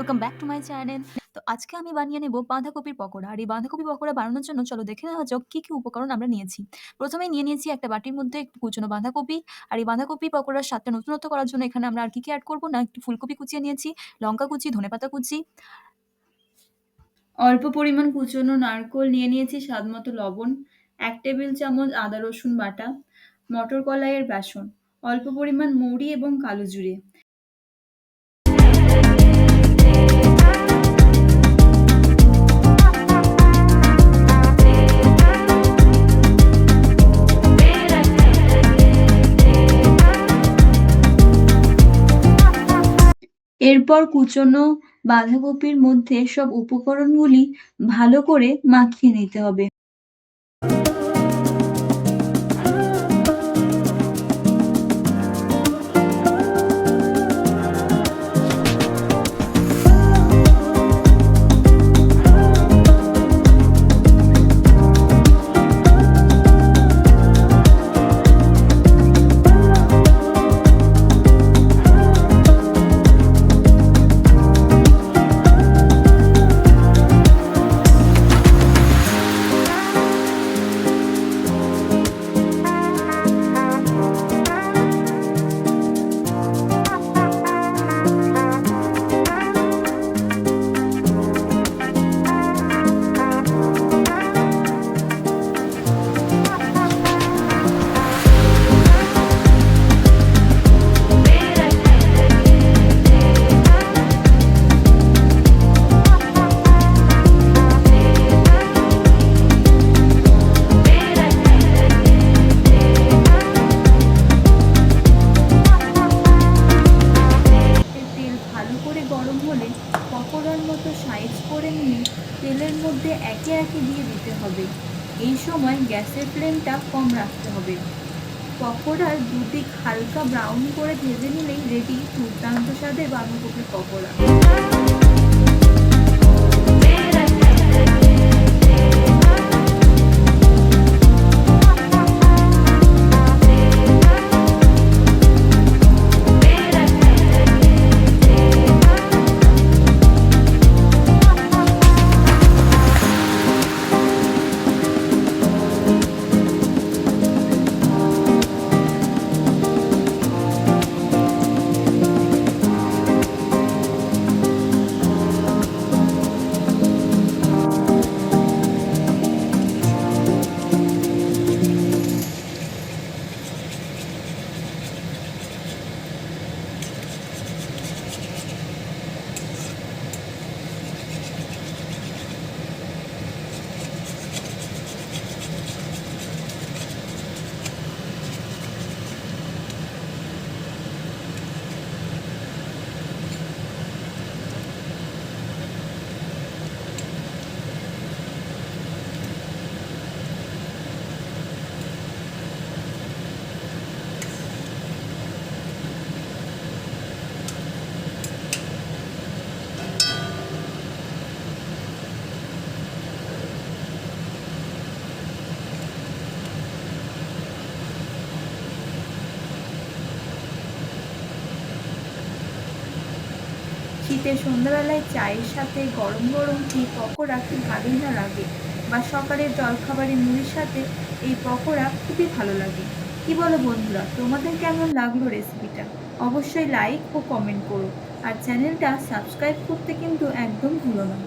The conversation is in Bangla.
Welcome back to my channel. তো আজকে আমি বানিয়ে নেব বাঁধাকপির পকোড়া। আর এই বাঁধাকপি পকোড়া বানানোর জন্য চলো দেখে নেওয়া যাক কি উপকরণ আমরা নিয়েছি। প্রথমেই নিয়ে নিয়েছি একটা বাটির মধ্যে একটু কুচনো বাঁধাকপি। আর এই বাঁধাকপি পকোড়ার স্বাদটা নতুনত্ব করার জন্য এখানে আমরা আর কি এড করব না, একটু ফুলকপি কুচিয়ে নিয়েছি, লঙ্কা কুচি, ধনেপাতা কুচি, অল্প পরিমাণ কুচনো নারকোল নিয়ে নিয়েছি, স্বাদমতো লবণ, ১ টেবিল চামচ আদা রসুন বাটা, মটর কলাইয়ের বেসন, অল্প পরিমাণ মৌরি এবং কালো জিরে। এরপর কুচনো বাঁধাকপির মধ্যে সব উপকরণগুলি ভালো করে মাখিয়ে নিতে হবে। গরম হলে পকোড়ার মতো সাইজ করে নিয়ে তেলের মধ্যে একে একে দিয়ে দিতে হবে। এই সময় গ্যাসের ফ্লেমটা কম রাখতে হবে। পকোড়ার দুদিক হালকা ব্রাউন করে ভেজে নিলেই রেডি দুর্দান্ত স্বাদের বাঁধাকপির পকোড়া। শীতের সন্ধ্যাবেলায় চায়ের সাথে গরম গরম এই পকোড়া কি ভালোই না লাগে, বা সকালের জলখাবারে মুড়ির সাথে এই পকোড়া খুবই ভালো লাগে। কি বলো বন্ধুরা, তোমাদের কেমন লাগলো রেসিপিটা? অবশ্যই লাইক ও কমেন্ট করো, আর চ্যানেলটা সাবস্ক্রাইব করতে কিন্তু একদম ভুলো না।